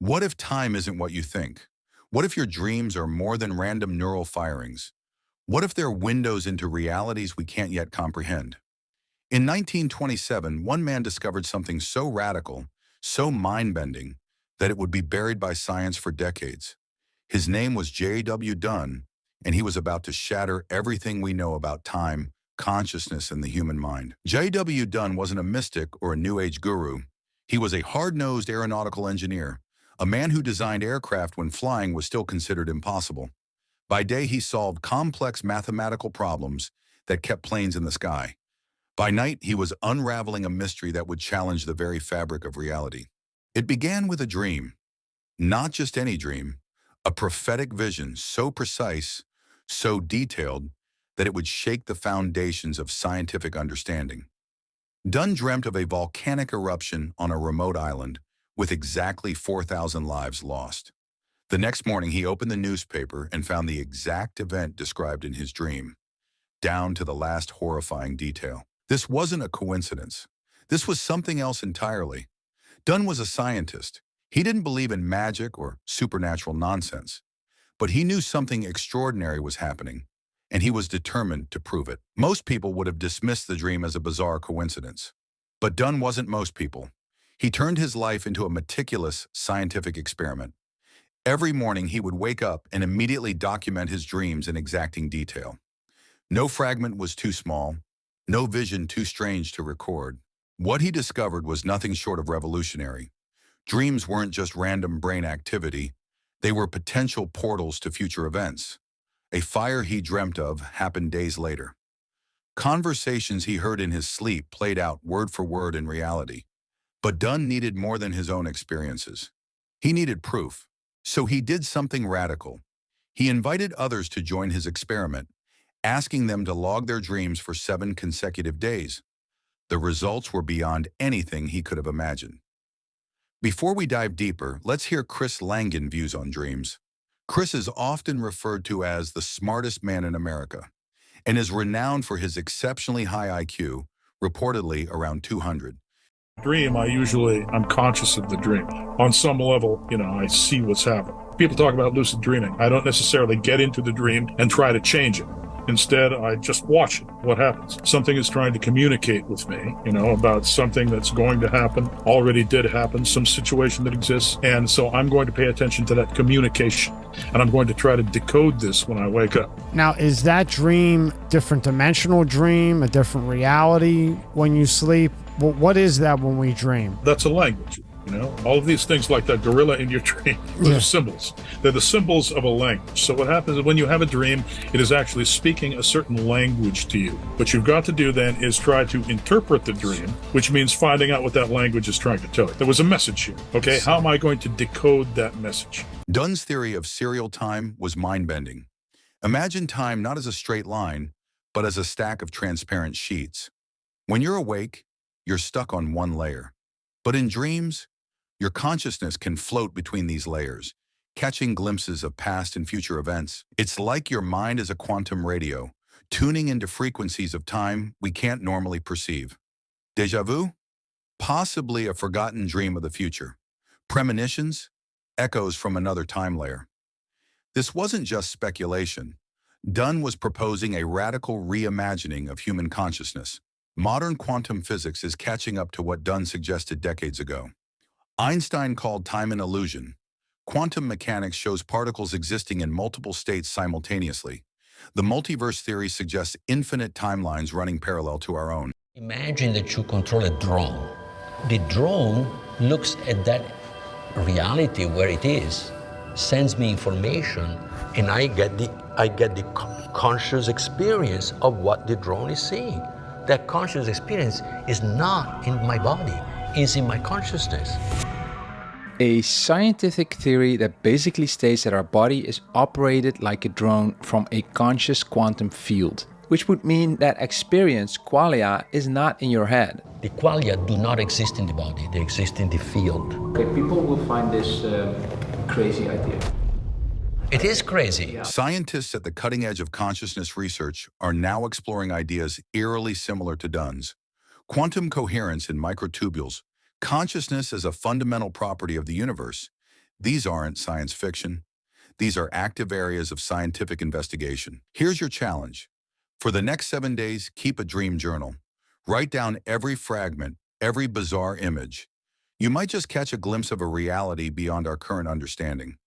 What if time isn't what you think? What if your dreams are more than random neural firings? What if they're windows into realities we can't yet comprehend? In 1927, one man discovered something so radical, so mind-bending, that it would be buried by science for decades. His name was J.W. Dunn, and he was about to shatter everything we know about time, consciousness, and the human mind. J.W. Dunn wasn't a mystic or a New Age guru. He was a hard-nosed aeronautical engineer, a man who designed aircraft when flying was still considered impossible. By day, he solved complex mathematical problems that kept planes in the sky. By night, he was unraveling a mystery that would challenge the very fabric of reality. It began with a dream, not just any dream, a prophetic vision so precise, so detailed, that it would shake the foundations of scientific understanding. Dunn dreamt of a volcanic eruption on a remote island, with exactly 4,000 lives lost. The next morning, he opened the newspaper and found the exact event described in his dream, down to the last horrifying detail. This wasn't a coincidence. This was something else entirely. Dunn was a scientist. He didn't believe in magic or supernatural nonsense, but he knew something extraordinary was happening, and he was determined to prove it. Most people would have dismissed the dream as a bizarre coincidence. But Dunn wasn't most people. He turned his life into a meticulous scientific experiment. Every morning, he would wake up and immediately document his dreams in exacting detail. No fragment was too small, no vision too strange to record. What he discovered was nothing short of revolutionary. Dreams weren't just random brain activity, they were potential portals to future events. A fire he dreamt of happened days later. Conversations he heard in his sleep played out word for word in reality. But Dunn needed more than his own experiences. He needed proof. So he did something radical. He invited others to join his experiment, asking them to log their dreams for 7 consecutive days. The results were beyond anything he could have imagined. Before we dive deeper, let's hear Chris Langan views on dreams. Chris is often referred to as the smartest man in America and is renowned for his exceptionally high IQ, reportedly around 200. I'm conscious of the dream. On some level, I see what's happening. People talk about lucid dreaming. I don't necessarily get into the dream and try to change it. Instead, I just watch it. What happens? Something is trying to communicate with me, about something that's going to happen, already did happen, some situation that exists. And so I'm going to pay attention to that communication. And I'm going to try to decode this when I wake up. Now, is that dream different dimensional dream, a different reality when you sleep? What is that when we dream? That's a language. All of these things like that gorilla in your dream, those are symbols. They're the symbols of a language. So what happens is when you have a dream, it is actually speaking a certain language to you. What you've got to do then is try to interpret the dream, which means finding out what that language is trying to tell you. There was a message here. Okay, how am I going to decode that message? Dunn's theory of serial time was mind-bending. Imagine time not as a straight line, but as a stack of transparent sheets. When you're awake, you're stuck on one layer. But in dreams, your consciousness can float between these layers, catching glimpses of past and future events. It's like your mind is a quantum radio, tuning into frequencies of time we can't normally perceive. Déjà vu? Possibly a forgotten dream of the future. Premonitions? Echoes from another time layer. This wasn't just speculation. Dunn was proposing a radical reimagining of human consciousness. Modern quantum physics is catching up to what Dunn suggested decades ago. Einstein called time an illusion. Quantum mechanics shows particles existing in multiple states simultaneously. The multiverse theory suggests infinite timelines running parallel to our own. Imagine that you control a drone. The drone looks at that reality where it is, sends me information, and I get the conscious experience of what the drone is seeing. That conscious experience is not in my body, it's in my consciousness. A scientific theory that basically states that our body is operated like a drone from a conscious quantum field, which would mean that experience, qualia, is not in your head. The qualia do not exist in the body, they exist in the field. Okay, people will find this crazy idea. It is crazy. Scientists at the cutting edge of consciousness research are now exploring ideas eerily similar to Dunn's. Quantum coherence in microtubules, consciousness as a fundamental property of the universe. These aren't science fiction. These are active areas of scientific investigation. Here's your challenge. For the next 7 days, keep a dream journal. Write down every fragment, every bizarre image. You might just catch a glimpse of a reality beyond our current understanding.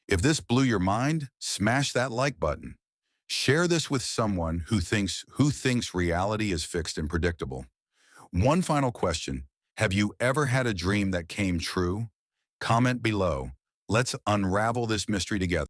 If this blew your mind, smash that like button. Share this with someone who thinks reality is fixed and predictable. One final question. Have you ever had a dream that came true? Comment below. Let's unravel this mystery together.